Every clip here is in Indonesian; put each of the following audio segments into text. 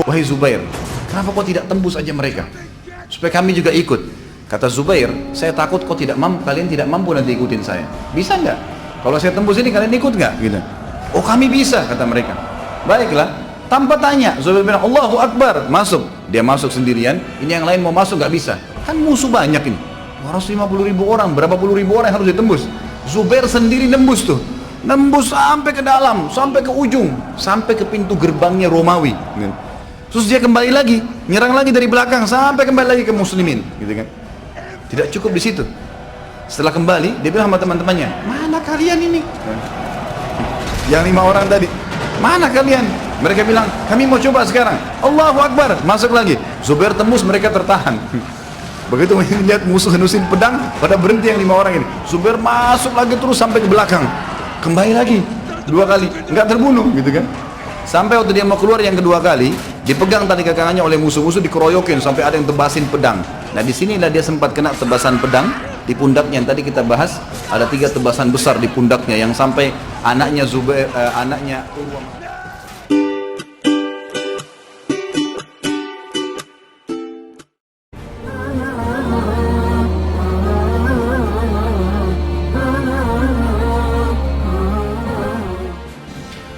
wahai Zubair, kenapa kau tidak tembus aja mereka? Supaya kami juga ikut. Kata Zubair, saya takut kalian tidak mampu nanti ikutin saya. Bisa nggak? Kalau saya tembus ini kalian ikut nggak? Gitu. Oh kami bisa, kata mereka. Baiklah, tanpa tanya, Zubair bilang Allahu Akbar, masuk. Dia masuk sendirian, ini yang lain mau masuk nggak bisa. Kan musuh banyak ini, 250.000 orang, berapa puluh ribu orang yang harus ditembus. Zubair sendiri nembus tuh. Nembus sampai ke dalam, sampai ke ujung, sampai ke pintu gerbangnya Romawi. Terus dia kembali lagi, nyerang lagi dari belakang, sampai kembali lagi ke muslimin, gitu kan? Tidak cukup di situ. Setelah kembali, dia bilang sama teman-temannya, mana kalian ini? Yang 5 orang tadi, mana kalian? Mereka bilang, kami mau coba sekarang. Allahu Akbar, masuk lagi. Zubair tembus, mereka tertahan. Begitu melihat musuh henusin pedang, pada berhenti yang 5 orang ini. Zubair masuk lagi terus sampai ke belakang. Kembali lagi 2 kali, nggak terbunuh gitu kan. Sampai waktu dia mau keluar yang kedua kali, dipegang tadi kakangannya oleh musuh-musuh, dikeroyokin sampai ada yang tebasin pedang. Nah disinilah dia sempat kena tebasan pedang di pundaknya yang tadi kita bahas. Ada 3 tebasan besar di pundaknya yang sampai anaknya Zubair, anaknya Urwah.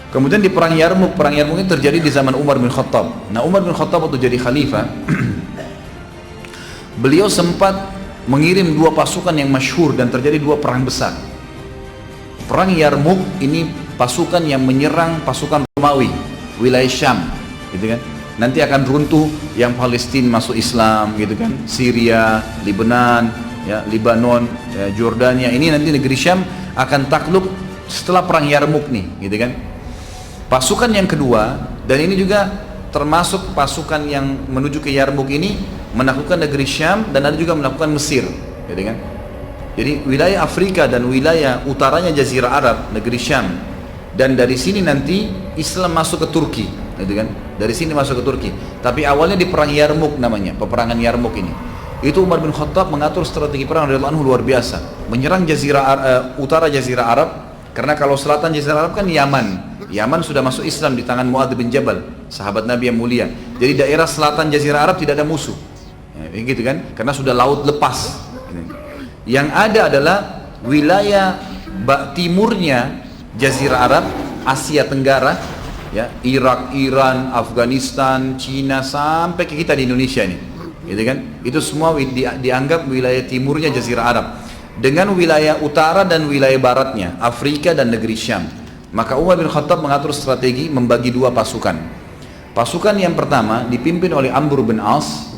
Kemudian di perang Yarmuk ini terjadi di zaman Umar bin Khattab. Nah Umar bin Khattab waktu jadi khalifah, beliau sempat mengirim 2 pasukan yang masyhur dan terjadi 2 perang besar. Perang Yarmuk ini pasukan yang menyerang pasukan Romawi, wilayah Syam, gitu kan. Nanti akan runtuh yang Palestina masuk Islam, gitu kan. Syria, Lebanon, ya, Lebanon, ya, Jordania. Ini nanti negeri Syam akan takluk setelah perang Yarmuk nih, gitu kan. Pasukan yang kedua, dan ini juga termasuk pasukan yang menuju ke Yarmuk ini menaklukkan negeri Syam dan ada juga menaklukkan Mesir, gitu kan? Jadi wilayah Afrika dan wilayah utaranya Jazirah Arab, negeri Syam, dan dari sini nanti Islam masuk ke Turki, gitu kan? Dari sini masuk ke Turki. Tapi awalnya di perang Yarmuk namanya, peperangan Yarmuk ini. Itu Umar bin Khattab mengatur strategi perang radhiyallahu anhu luar biasa, menyerang utara Jazirah Arab, karena kalau selatan Jazirah Arab kan Yaman. Yaman sudah masuk Islam di tangan Muadz bin Jabal, sahabat Nabi yang mulia. Jadi daerah selatan Jazirah Arab tidak ada musuh, ya, gitu kan? Karena sudah laut lepas. Yang ada adalah wilayah timurnya Jazirah Arab, Asia Tenggara, ya, Irak, Iran, Afghanistan, Cina, sampai ke kita di Indonesia ini, gitu kan? Itu semua dianggap wilayah timurnya Jazirah Arab, dengan wilayah utara dan wilayah baratnya Afrika dan negeri Syam. Maka Umar bin Khattab mengatur strategi membagi 2 pasukan. Pasukan yang pertama dipimpin oleh Amr bin As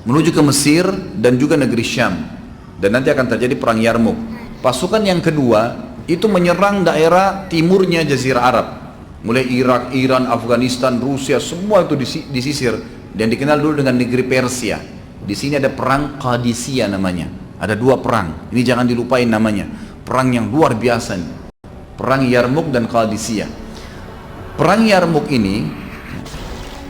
menuju ke Mesir dan juga negeri Syam, dan nanti akan terjadi perang Yarmuk. Pasukan yang kedua itu menyerang daerah timurnya Jazirah Arab, mulai Irak, Iran, Afghanistan, Rusia, semua itu disisir dan dikenal dulu dengan negeri Persia. Di sini ada perang Qadisiyah namanya. Ada 2 perang. Ini jangan dilupain namanya. Perang yang luar biasa nih. Perang Yarmuk dan Qadisiyah. Perang Yarmuk ini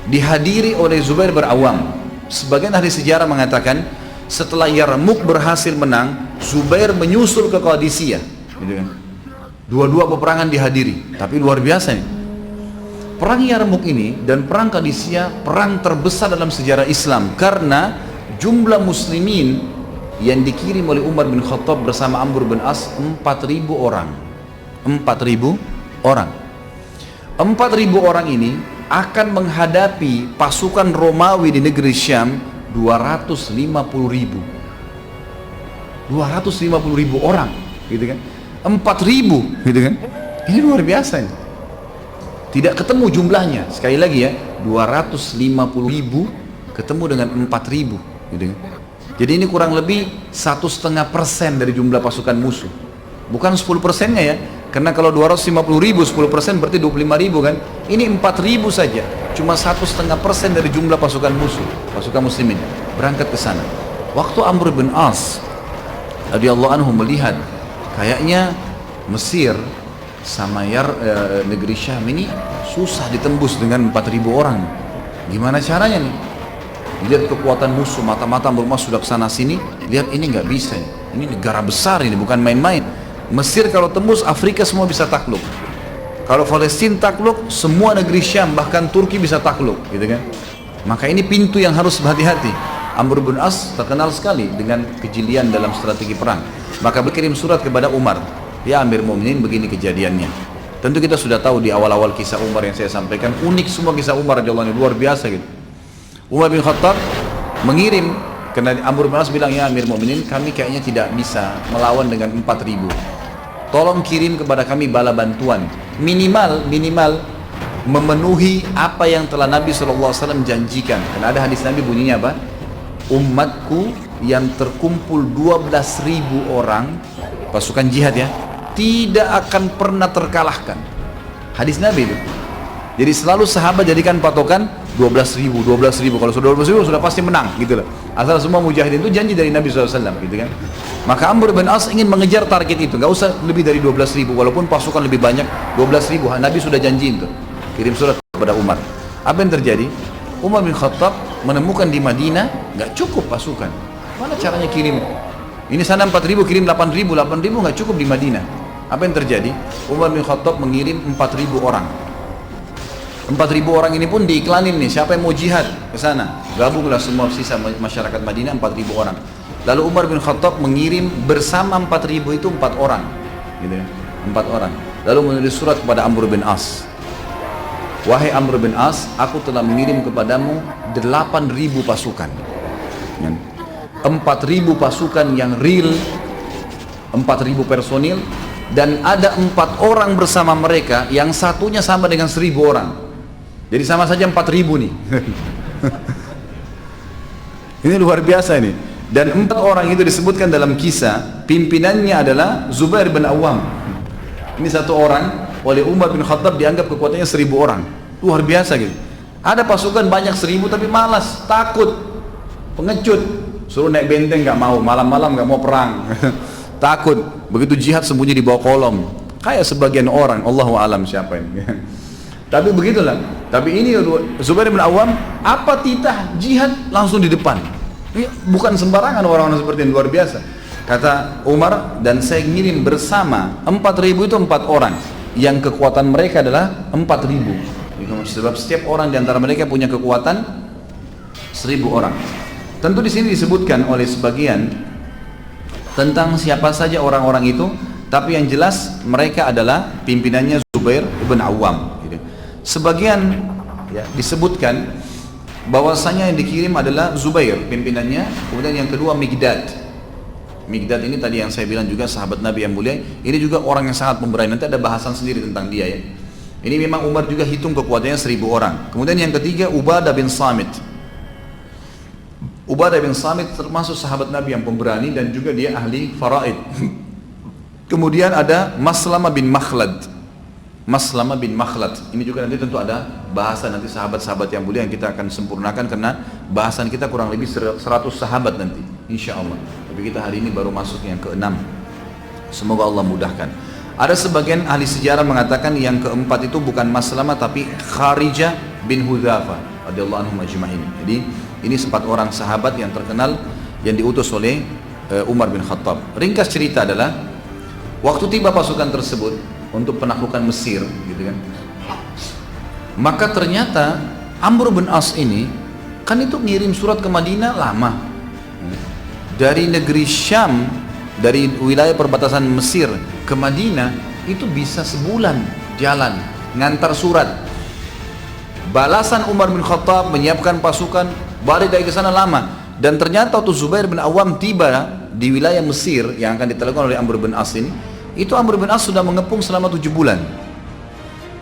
dihadiri oleh Zubair bin Awam. Sebagian ahli sejarah mengatakan setelah Yarmuk berhasil menang, Zubair menyusul ke Qadisiyah, gitu kan. 2 peperangan dihadiri, tapi luar biasa nih. Perang Yarmuk ini dan perang Qadisiyah perang terbesar dalam sejarah Islam karena jumlah muslimin yang dikirim oleh Umar bin Khattab bersama Amr bin As 4.000 orang. 4.000 orang. 4.000 orang ini akan menghadapi pasukan Romawi di negeri Syam 250.000. 250.000 orang, gitu kan? 4.000, gitu kan? Ini luar biasa ini. Tidak ketemu jumlahnya. Sekali lagi ya, 250.000 ketemu dengan 4.000, gitu kan? Jadi ini kurang lebih 1,5% dari jumlah pasukan musuh. Bukan 10%-nya ya, karena kalau 250.000 10% berarti 25.000 kan. Ini 4.000 saja, cuma 1,5% dari jumlah pasukan musuh, pasukan muslimin berangkat ke sana. Waktu Amr bin As radhiyallahu anhu melihat kayaknya Mesir sama negeri Syam ini susah ditembus dengan 4.000 orang. Gimana caranya nih? Lihat kekuatan musuh, mata-mata Amr sudah kesana sini, lihat ini nggak bisa. Ini negara besar ini, bukan main-main. Mesir kalau tembus Afrika semua bisa takluk. Kalau Palestina takluk, semua negeri Syam bahkan Turki bisa takluk, gitu kan? Maka ini pintu yang harus berhati-hati. Amr bin As terkenal sekali dengan kejelian dalam strategi perang. Maka berkirim surat kepada Umar, ya Amir Mu'minin, begini kejadiannya. Tentu kita sudah tahu di awal-awal kisah Umar yang saya sampaikan, unik semua kisah Umar radhiyallahu anhu, luar biasa gitu. Umar bin Khattab mengirim, karena Amr bin As bilang, ya Amir Mu'minin, kami kayaknya tidak bisa melawan dengan 4.000. Tolong kirim kepada kami bala bantuan, minimal memenuhi apa yang telah Nabi SAW janjikan. Karena ada hadis Nabi bunyinya apa? Umatku yang terkumpul 12.000 orang pasukan jihad ya, tidak akan pernah terkalahkan. Hadis Nabi itu. Jadi selalu sahabat jadikan patokan 12.000. Kalau sudah 12.000 sudah pasti menang gitu loh. Asal semua mujahidin itu janji dari Nabi SAW gitu kan. Maka Amr bin As ingin mengejar target itu, nggak usah lebih dari 12.000, walaupun pasukan lebih banyak 12.000. Nabi sudah janji itu. Kirim surat kepada Umar. Apa yang terjadi? Umar bin Khattab menemukan di Madinah nggak cukup pasukan. Mana caranya kirim? Ini sana 4.000, kirim 8.000 nggak cukup di Madinah. Apa yang terjadi? Umar bin Khattab mengirim 4.000 orang. 4.000 orang ini pun diiklanin nih, siapa yang mau jihad ke sana, gabunglah semua sisa masyarakat Madinah 4.000 orang. Lalu Umar bin Khattab mengirim bersama 4.000 itu 4 orang, gitu ya, 4 orang. Lalu menulis surat kepada Amr bin As, wahai Amr bin As, aku telah mengirim kepadamu 8.000 pasukan, 4.000 pasukan yang real, 4.000 personil, dan ada 4 orang bersama mereka yang satunya sama dengan 1.000 orang. Jadi sama saja 4.000 nih. Ini luar biasa ini. Dan 4 orang itu disebutkan dalam kisah, pimpinannya adalah Zubair bin Awam. Ini satu orang oleh Umar bin Khattab dianggap kekuatannya 1.000 orang. Luar biasa gitu. Ada pasukan banyak 1.000 tapi malas, takut, pengecut. Suruh naik benteng nggak mau, malam-malam nggak mau perang. Takut. Begitu jihad sembunyi di bawah kolom. Kayak sebagian orang, Allahu alam siapa ini. Tapi begitulah. Tapi ini Zubair bin Awam, apa titah jihad langsung di depan. Ini bukan sembarangan orang-orang seperti ini, luar biasa. Kata Umar, dan saya ngirim bersama 4.000 itu 4 orang yang kekuatan mereka adalah 4.000. Sebab setiap orang di antara mereka punya kekuatan 1.000 orang. Tentu di sini disebutkan oleh sebagian tentang siapa saja orang-orang itu, tapi yang jelas mereka adalah pimpinannya Zubair bin Awam. Sebagian ya, disebutkan bahwasanya yang dikirim adalah Zubair pimpinannya, kemudian yang kedua Migdad. Migdad ini tadi yang saya bilang juga sahabat Nabi yang mulia, ini juga orang yang sangat pemberani, nanti ada bahasan sendiri tentang dia ya. Ini memang Umar juga hitung kekuatannya 1.000 orang. Kemudian yang ketiga Ubadah bin Samit. Ubadah bin Samit termasuk sahabat Nabi yang pemberani dan juga dia ahli faraid. Kemudian ada Maslamah bin Makhlad. Maslamah bin Makhlad, ini juga nanti tentu ada bahasan nanti sahabat-sahabat yang mulia yang kita akan sempurnakan, karena bahasan kita kurang lebih 100 sahabat nanti insya Allah. Tapi kita hari ini baru masuk yang ke-6. Semoga Allah mudahkan. Ada sebagian ahli sejarah mengatakan yang keempat itu bukan Maslamah tapi Kharijah bin Hudzafah radhiyallahu anhum ajma'in. Jadi ini 4 orang sahabat yang terkenal yang diutus oleh Umar bin Khattab. Ringkas cerita adalah waktu tiba pasukan tersebut untuk penaklukan Mesir, gitu kan. Maka ternyata Amr bin As ini kan itu ngirim surat ke Madinah lama. Dari negeri Syam, dari wilayah perbatasan Mesir ke Madinah itu bisa sebulan jalan ngantar surat. Balasan Umar bin Khattab menyiapkan pasukan balik dari ke sana lama. Dan ternyata waktu Zubair bin Awam tiba di wilayah Mesir yang akan ditemukan oleh Amr bin As ini, itu Amr bin As sudah mengepung selama 7 bulan,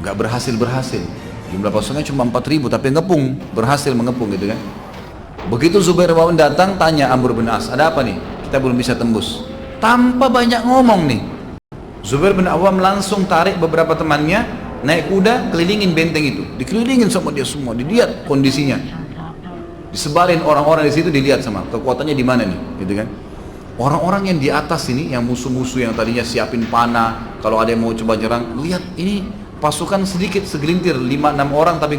nggak berhasil. Jumlah pasukannya cuma 4.000 tapi ngepung, berhasil mengepung gitu kan. Begitu Zubair bin Awam datang, tanya Amr bin As, ada apa nih? Kita belum bisa tembus. Tanpa banyak ngomong nih, Zubair bin Awam langsung tarik beberapa temannya, naik kuda, kelilingin benteng itu, dikelilingin sama dia semua, dilihat kondisinya, disebarin orang-orang di situ, dilihat sama kekuatannya di mana nih, gitu kan. Orang-orang yang di atas ini, yang musuh-musuh yang tadinya siapin panah, kalau ada yang mau coba nyerang, lihat ini pasukan sedikit, segelintir, 5-6 orang tapi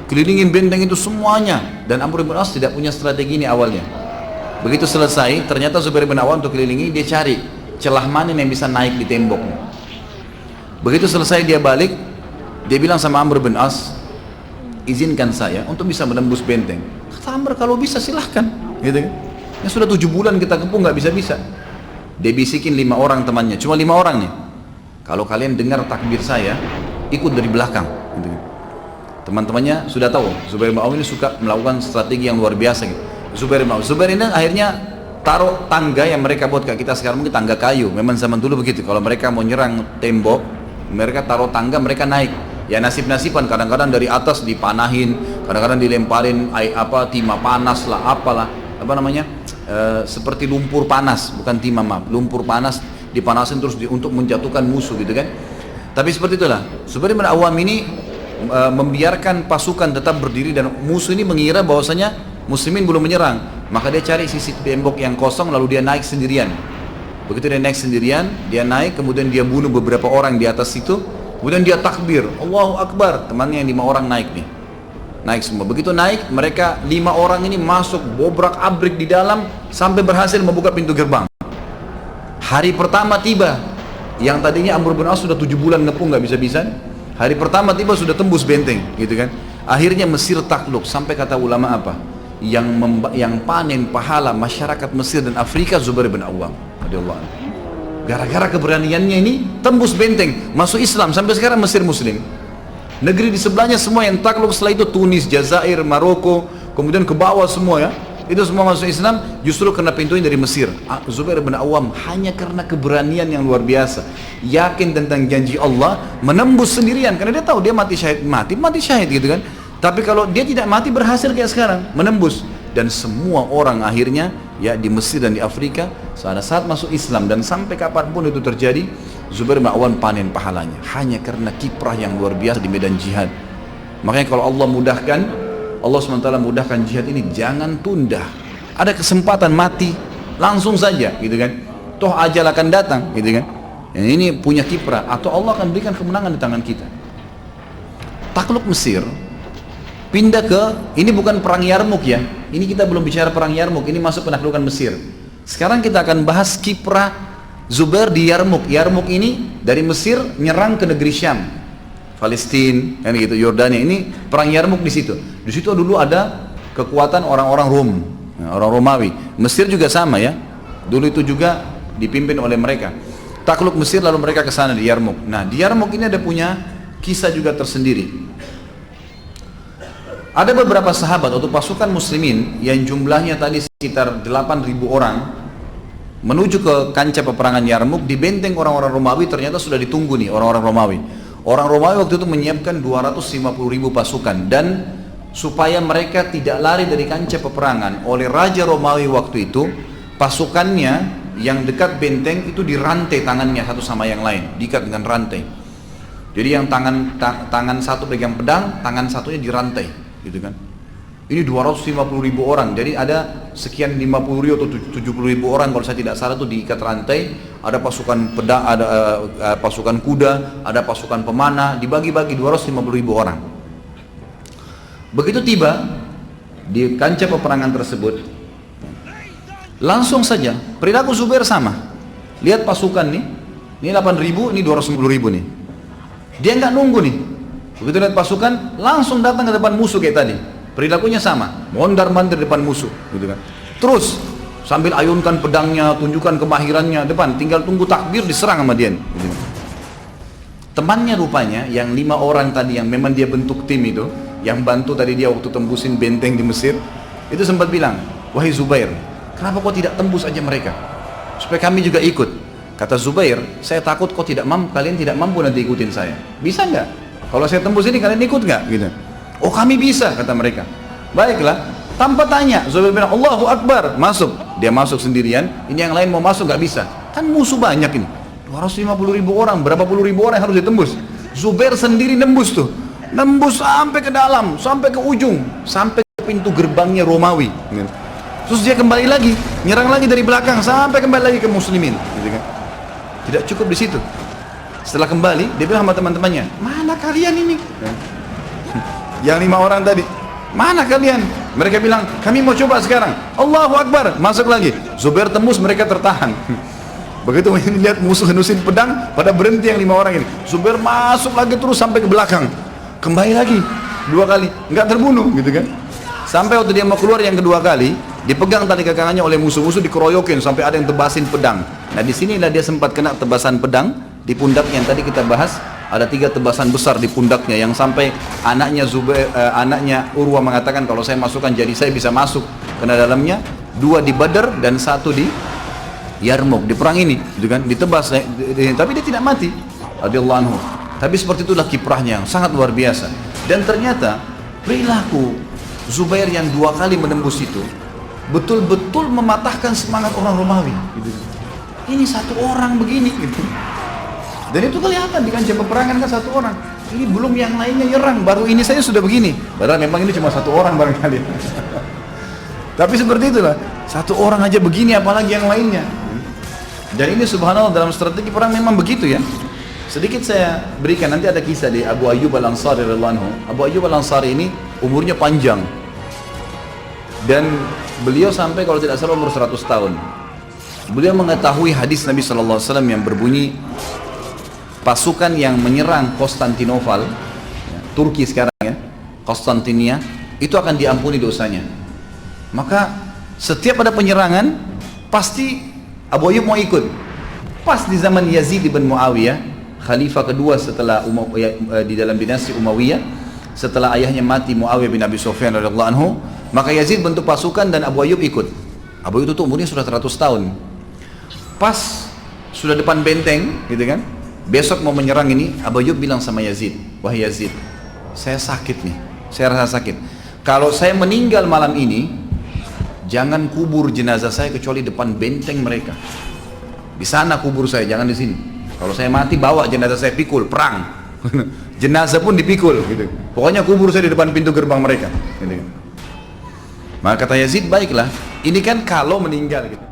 kelilingin benteng itu semuanya. Dan Amr bin As tidak punya strategi ini awalnya. Begitu selesai, ternyata Zubair bin Awam untuk kelilingi, dia cari celah mana yang bisa naik di tembok. Begitu selesai dia balik, Dia bilang sama Amr bin As, izinkan saya untuk bisa menembus benteng. Kata Amr, kalau bisa silahkan, gitu kan. Ya sudah 7 bulan kita kepung nggak bisa-bisa. Dia bisikin 5 orang temannya, cuma 5 orang nih. Kalau kalian dengar takbir saya, ikut dari belakang, gitu kan. Teman-temannya sudah tahu, Zubair bin Awam ini suka melakukan strategi yang luar biasa gitu. Zubair ini akhirnya taruh tangga yang mereka buat kayak kita sekarang mungkin tangga kayu. Memang zaman dulu begitu, kalau mereka mau nyerang tembok, mereka taruh tangga, mereka naik. Ya nasib-nasiban, kadang-kadang dari atas dipanahin, kadang-kadang dilemparin timah panas lah, apalah, seperti lumpur panas, bukan timah, maaf, lumpur panas dipanasin terus untuk menjatuhkan musuh gitu kan. Tapi seperti itulah, Zubair bin Awam ini membiarkan pasukan tetap berdiri dan musuh ini mengira bahwasanya muslimin belum menyerang, maka dia cari sisi tembok yang kosong lalu dia naik sendirian. Begitu dia naik sendirian, dia naik kemudian dia bunuh beberapa orang di atas situ, kemudian dia takbir, Allahu Akbar, temannya yang 5 orang naik nih, naik semua. Begitu naik, mereka 5 orang ini masuk bobrak abrik di dalam sampai berhasil membuka pintu gerbang. Hari pertama tiba, yang tadinya Amr bin As sudah 7 bulan ngepung nggak bisa-bisa, hari pertama tiba sudah tembus benteng, gitu kan. Akhirnya Mesir takluk, sampai kata ulama apa? Yang panen pahala masyarakat Mesir dan Afrika Zubair bin Awam radhiyallahu anhu. Gara-gara keberaniannya ini tembus benteng, masuk Islam, sampai sekarang Mesir muslim. Negeri di sebelahnya semua yang takluk setelah itu, Tunis, Jazair, Maroko, kemudian ke bawah semua ya, itu semua masuk Islam justru karena pintunya dari Mesir. Zubair bin Awam hanya karena keberanian yang luar biasa, yakin tentang janji Allah, menembus sendirian karena dia tahu dia mati syahid gitu kan. Tapi kalau dia tidak mati, berhasil kayak sekarang menembus, dan semua orang akhirnya ya di Mesir dan di Afrika saat masuk Islam, dan sampai kapanpun itu terjadi Zubair bin Awam panen pahalanya hanya karena kiprah yang luar biasa di medan jihad. Makanya kalau Allah mudahkan, Allah SWT mudahkan jihad ini, jangan tunda. Ada kesempatan mati langsung saja gitu kan, toh ajal akan datang gitu kan. Yang ini punya kiprah, atau Allah akan berikan kemenangan di tangan kita. Takluk Mesir, pindah ke, ini bukan perang Yarmuk ya, ini kita belum bicara perang Yarmuk, ini masuk penaklukan Mesir. Sekarang kita akan bahas kiprah Zubair di Yarmuk. Yarmuk ini dari Mesir nyerang ke negeri Syam, Palestina, kan gitu, Yordania. Ini perang Yarmuk di situ. Di situ dulu ada kekuatan orang-orang Rom, orang Romawi. Mesir juga sama ya, dulu itu juga dipimpin oleh mereka. Takluk Mesir lalu mereka ke sana di Yarmuk. Nah di Yarmuk ini ada punya kisah juga tersendiri. Ada beberapa sahabat atau pasukan muslimin yang jumlahnya tadi sekitar 8.000 orang menuju ke kancah peperangan Yarmuk. Di benteng orang-orang Romawi ternyata sudah ditunggu nih orang-orang Romawi. Orang Romawi waktu itu menyiapkan 250.000 pasukan, dan supaya mereka tidak lari dari kancah peperangan oleh Raja Romawi waktu itu, pasukannya yang dekat benteng itu dirantai tangannya satu sama yang lain, diikat dengan rantai. Jadi yang tangan satu pegang pedang, tangan satunya dirantai gitu kan. Ini 250.000 orang, jadi ada sekian 50.000 atau 70.000 orang kalau saya tidak salah itu diikat rantai. Ada pasukan pedang, ada pasukan kuda, ada pasukan pemanah, dibagi-bagi 250.000 orang. Begitu tiba di kancah peperangan tersebut, langsung saja perilaku Zubair sama. Lihat pasukan nih, ini 8.000, ini 250.000 nih. Dia nggak nunggu nih. Begitu lihat pasukan, langsung datang ke depan musuh kayak tadi. Perilakunya sama, mondar-mandir depan musuh, gitu kan. Terus sambil ayunkan pedangnya, tunjukkan kemahirannya depan, tinggal tunggu takbir diserang sama dia. Gitu. Temannya rupanya yang 5 orang tadi yang memang dia bentuk tim itu, yang bantu tadi dia waktu tembusin benteng di Mesir, itu sempat bilang, wahai Zubair, kenapa kau tidak tembus aja mereka, supaya kami juga ikut. Kata Zubair, saya takut kalian tidak mampu nanti ikutin saya. Bisa nggak? Kalau saya tembus ini kalian ikut nggak? Gitu. Oh kami bisa, kata mereka. Baiklah, tanpa tanya, Zubair bilang Allahu Akbar, masuk. Dia masuk sendirian, ini yang lain mau masuk nggak bisa. Kan musuh banyak ini, 250.000 orang, berapa puluh ribu orang yang harus ditembus. Zubair sendiri nembus tuh, nembus sampai ke dalam, sampai ke ujung, sampai ke pintu gerbangnya Romawi. Terus dia kembali lagi, nyerang lagi dari belakang, sampai kembali lagi ke muslimin. Gitu kan. Tidak cukup di situ. Setelah kembali, dia bilang sama teman-temannya, mana kalian ini? Yang 5 orang tadi, mana kalian? Mereka bilang, kami mau coba sekarang. Allahu Akbar, masuk lagi. Zubair tembus, mereka tertahan. Begitu melihat musuh hendusin pedang, pada berhenti yang 5 orang ini. Zubair masuk lagi terus sampai ke belakang, kembali lagi 2 kali, nggak terbunuh gitu kan. Sampai waktu dia mau keluar yang kedua kali, dipegang tali kangannya oleh musuh-musuh, dikeroyokin sampai ada yang tebasin pedang. Nah disinilah dia sempat kena tebasan pedang di pundaknya yang tadi kita bahas. Ada 3 tebasan besar di pundaknya yang sampai anaknya anaknya Urwa mengatakan kalau saya masukkan jadi saya bisa masuk karena dalamnya 2 di Badar dan 1 di Yarmouk, di perang ini, gitu kan, ditebas, tapi dia tidak mati, radhiyallahu anhu. Tapi seperti itulah kiprahnya, sangat luar biasa. Dan ternyata perilaku Zubair yang 2 kali menembus itu betul-betul mematahkan semangat orang Romawi. Gitu. Ini 1 orang begini, gitu. Dan itu kelihatan di kancah peperangan kan 1 orang. Ini belum yang lainnya nyerang, baru ini saja sudah begini. Padahal memang ini cuma 1 orang barangkali. Tapi seperti itulah, 1 orang aja begini, apalagi yang lainnya. Dan ini subhanallah dalam strategi perang memang begitu ya. Sedikit saya berikan, nanti ada kisah di Abu Ayyub Al-Ansari radhiyallahu anhu. Abu Ayyub Al-Ansari ini umurnya panjang. Dan beliau sampai kalau tidak salah umur 100 tahun. Beliau mengetahui hadis Nabi SAW yang berbunyi, pasukan yang menyerang Konstantinopel, ya, Turki sekarang ya, Konstantinia, itu akan diampuni dosanya. Maka setiap ada penyerangan, pasti Abu Ayyub mau ikut. Pas di zaman Yazid bin Muawiyah, khalifah kedua setelah di dalam dinasti Umayyah, setelah ayahnya mati Muawiyah bin Abi Sufyan radhiyallahu anhu, maka Yazid bentuk pasukan dan Abu Ayyub ikut. Abu Ayyub itu umurnya sudah 100 tahun. Pas sudah depan benteng, gitu kan? Besok mau menyerang ini, Abu Ayyub bilang sama Yazid, wahai Yazid, saya sakit nih, saya rasa sakit. Kalau saya meninggal malam ini, jangan kubur jenazah saya kecuali depan benteng mereka. Di sana kubur saya, jangan di sini. Kalau saya mati, bawa jenazah saya, pikul, perang. Jenazah pun dipikul, gitu. Pokoknya kubur saya di depan pintu gerbang mereka. Gitu. Maka kata Yazid, baiklah, ini kan kalau meninggal gitu.